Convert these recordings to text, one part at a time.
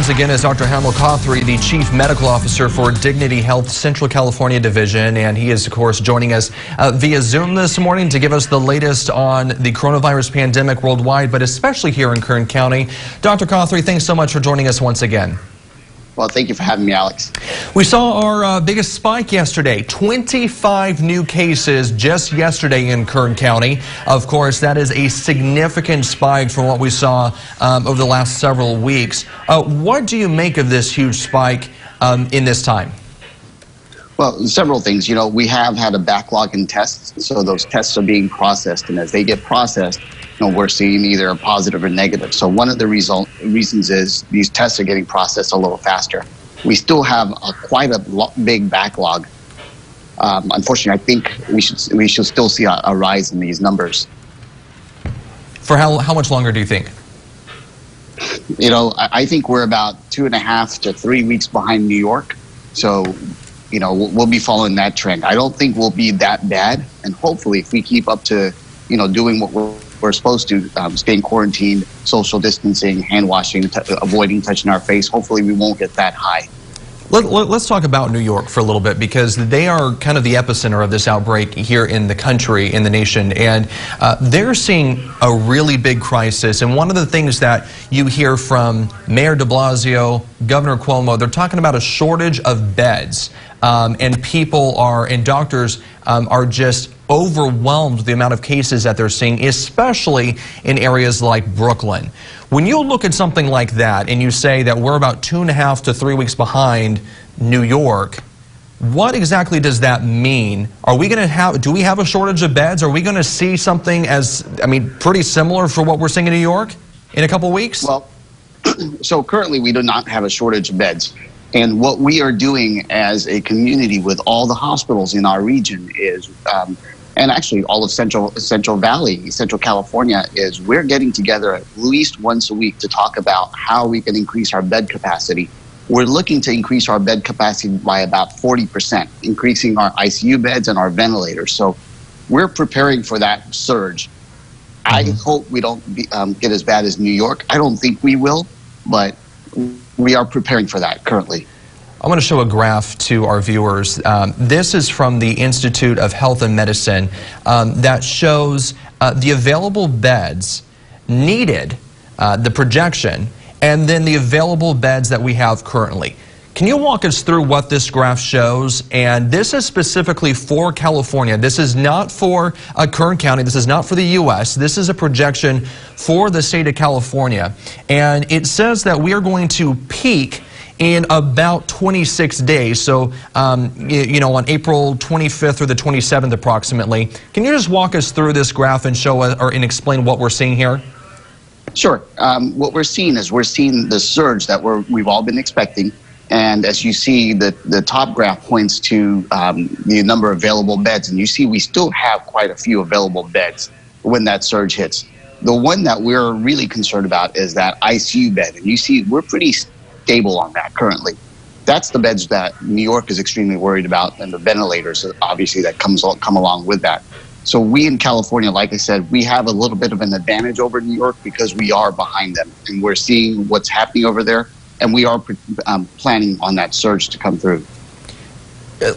us again is Dr. Hemmal Kothary, the Chief Medical Officer for Dignity Health Central California Division, and he is, of course, joining us via Zoom this morning to give us the latest on the coronavirus pandemic worldwide, but especially here in Kern County. Dr. Kothary, thanks so much for joining us once again. Well, thank you for having me, Alex. We saw our biggest spike yesterday, 25 new cases just yesterday in Kern County. Of course, that is a significant spike from what we saw over the last several weeks. What do you make of this huge spike in this time? Well, several things. You know, we have had a backlog in tests, so those tests are being processed, and as they get processed, we're seeing either a positive or negative. So one of the reasons is these tests are getting processed a little faster. We still have quite a big backlog. Unfortunately, I think we should still see a rise in these numbers. For how much longer do you think? You know, I think we're about 2.5 to 3 weeks behind New York. So, you know, we'll be following that trend. I don't think we'll be that bad. And hopefully, if we keep up to, doing what we're supposed to, staying quarantined, social distancing, hand washing, avoiding touching our face, hopefully we won't get that high. Let's talk about New York for a little bit, because they are kind of the epicenter of this outbreak here in the country, in the nation, and they're seeing a really big crisis. And one of the things that you hear from Mayor de Blasio, Governor Cuomo, they're talking about a shortage of beds, and doctors are just overwhelmed with the amount of cases that they're seeing, especially in areas like Brooklyn. When you look at something like that and you say that we're about 2.5 to 3 weeks behind New York, what exactly does that mean? Do we have a shortage of beds? Are we going to see something pretty similar for what we're seeing in New York in a couple weeks? Well, so currently we do not have a shortage of beds. And what we are doing as a community with all the hospitals in our region is, and actually all of Central Valley, Central California, is we're getting together at least once a week to talk about how we can increase our bed capacity. We're looking to increase our bed capacity by about 40%, increasing our ICU beds and our ventilators. So we're preparing for that surge. I hope we don't get as bad as New York. I don't think we will, but we are preparing for that currently. I'm going to show a graph to our viewers. This is from the Institute of Health and Medicine that shows the available beds needed, the projection, and then the available beds that we have currently. Can you walk us through what this graph shows? And this is specifically for California. This is not for Kern County. This is not for the U.S. This is a projection for the state of California. And it says that we are going to peak in about 26 days, so on April 25th through the 27th approximately. Can you just walk us through this graph and show and explain what we're seeing here? Sure. What we're seeing is the surge that we've all been expecting, and as you see, the top graph points to the number of available beds, and you see we still have quite a few available beds when that surge hits. The one that we're really concerned about is that ICU bed, and you see we're pretty stable on that currently. That's the beds that New York is extremely worried about, and the ventilators, obviously, that come along with that. So we in California, like I said, we have a little bit of an advantage over New York because we are behind them, and we're seeing what's happening over there, and we are planning on that surge to come through.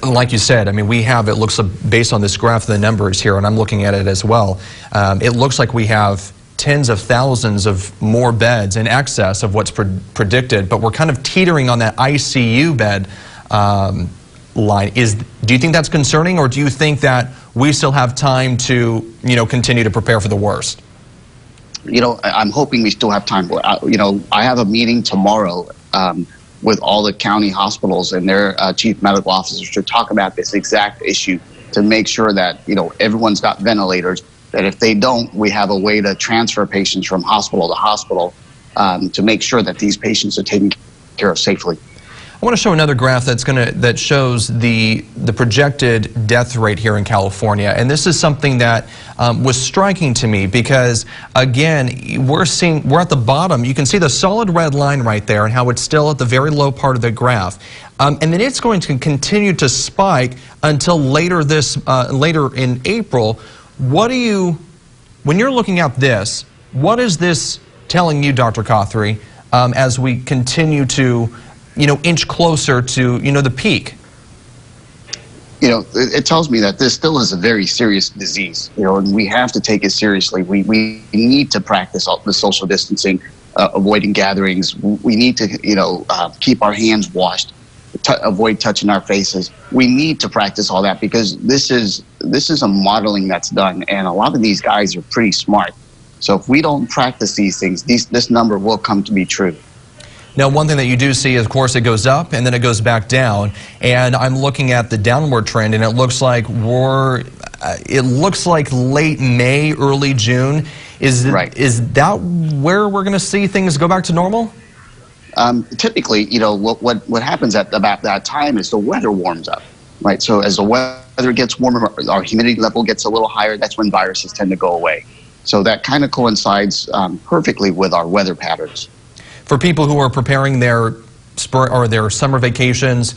Like you said, it looks, based on this graph, the numbers here, and I'm looking at it as well, it looks like we have tens of thousands of more beds in excess of what's predicted, but we're kind of teetering on that ICU bed line. Do you think that's concerning, or do you think that we still have time to, continue to prepare for the worst? I'm hoping we still have time. I have a meeting tomorrow with all the county hospitals and their chief medical officers to talk about this exact issue, to make sure that, everyone's got ventilators, that if they don't, we have a way to transfer patients from hospital to hospital to make sure that these patients are taken care of safely. I want to show another graph that shows the projected death rate here in California, and this is something that was striking to me because, again, we're at the bottom. You can see the solid red line right there and how it's still at the very low part of the graph, and then it's going to continue to spike until later in April. When you're looking at this, what is this telling you, Dr. Kothary, as we continue to, inch closer to, the peak? It tells me that this still is a very serious disease, and we have to take it seriously. We need to practice all the social distancing, avoiding gatherings. We need to, keep our hands washed, avoid touching our faces. We need to practice all that because this is a modeling that's done, and a lot of these guys are pretty smart. So if we don't practice these things, this number will come to be true. Now, one thing that you do see, of course, it goes up and then it goes back down. And I'm looking at the downward trend, and it looks like late May, early June. Is that where we're going to see things go back to normal? Typically, what happens at about that time is the weather warms up, right? So as the weather gets warmer, our humidity level gets a little higher. That's when viruses tend to go away. So that kind of coincides perfectly with our weather patterns. For people who are preparing their summer vacations,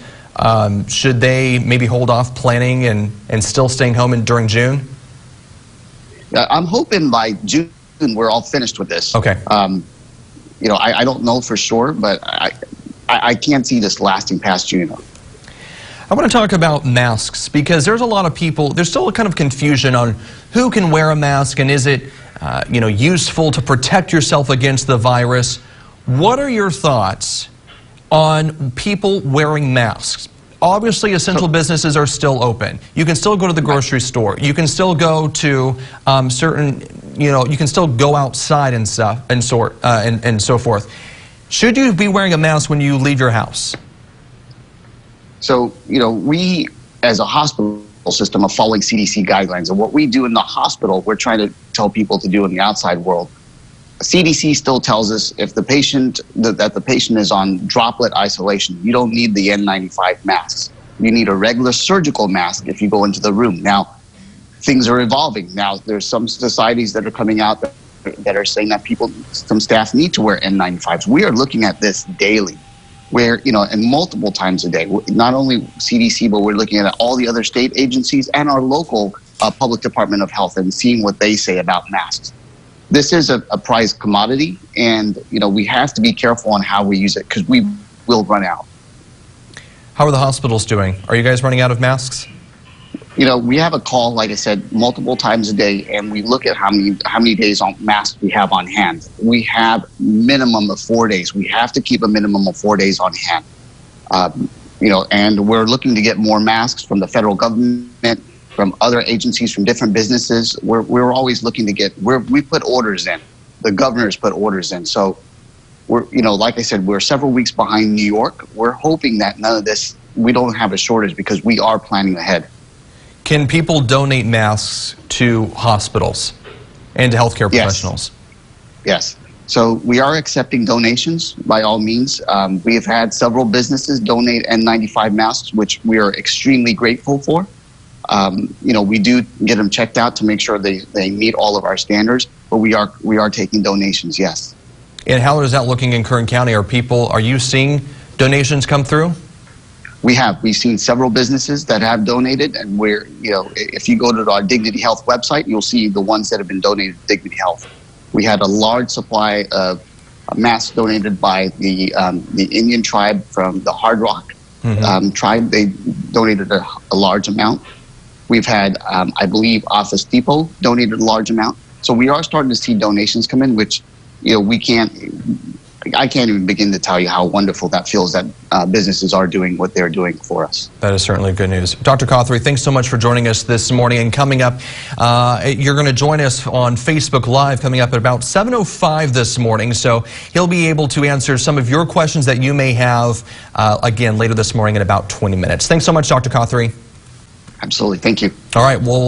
should they maybe hold off planning and still staying home during June? I'm hoping by June we're all finished with this. Okay. I don't know for sure, but I can't see this lasting past June. I want to talk about masks because there's a lot of people, there's still a kind of confusion on who can wear a mask and is it useful to protect yourself against the virus. What are your thoughts on people wearing masks? Obviously, essential businesses are still open. You can still go to the grocery store. You can still go to you can still go outside and stuff and so forth. Should you be wearing a mask when you leave your house? So, we as a hospital system are following CDC guidelines, and what we do in the hospital, we're trying to tell people to do in the outside world. CDC still tells us if the patient that the patient is on droplet isolation, you don't need the N95 masks. You need a regular surgical mask if you go into the room. Now, things are evolving. Now, there's some societies that are coming out that are saying that some staff need to wear N95s. We are looking at this daily, where, and multiple times a day, not only CDC, but we're looking at all the other state agencies and our local public department of health and seeing what they say about masks. This is a prized commodity, and we have to be careful on how we use it because we will run out. How are the hospitals doing? Are you guys running out of masks? We have a call, like I said, multiple times a day, and we look at how many days on masks we have on hand. We have minimum of 4 days. We have to keep a minimum of 4 days on hand. And we're looking to get more masks from the federal government, from other agencies, from different businesses. We're always looking to we put orders in. The governor's put orders in. So we're, like I said, we're several weeks behind New York. We're hoping that none of this, we don't have a shortage because we are planning ahead. Can people donate masks to hospitals and to healthcare professionals? Yes. So we are accepting donations by all means. We have had several businesses donate N95 masks, which we are extremely grateful for. We do get them checked out to make sure they meet all of our standards, but we are taking donations, yes. And how is that looking in Kern County? Are you seeing donations come through? We've seen several businesses that have donated, and if you go to our Dignity Health website, you'll see the ones that have been donated to Dignity Health. We had a large supply of masks donated by the Indian tribe from the Hard Rock tribe. They donated a large amount. We've had, I believe, Office Depot donated a large amount. So we are starting to see donations come in, which I can't even begin to tell you how wonderful that feels that businesses are doing what they're doing for us. That is certainly good news. Dr. Kothary, thanks so much for joining us this morning. And coming up, you're going to join us on Facebook Live coming up at about 7:05 this morning. So he'll be able to answer some of your questions that you may have, again, later this morning in about 20 minutes. Thanks so much, Dr. Kothary. Absolutely. Thank you. All right. Well.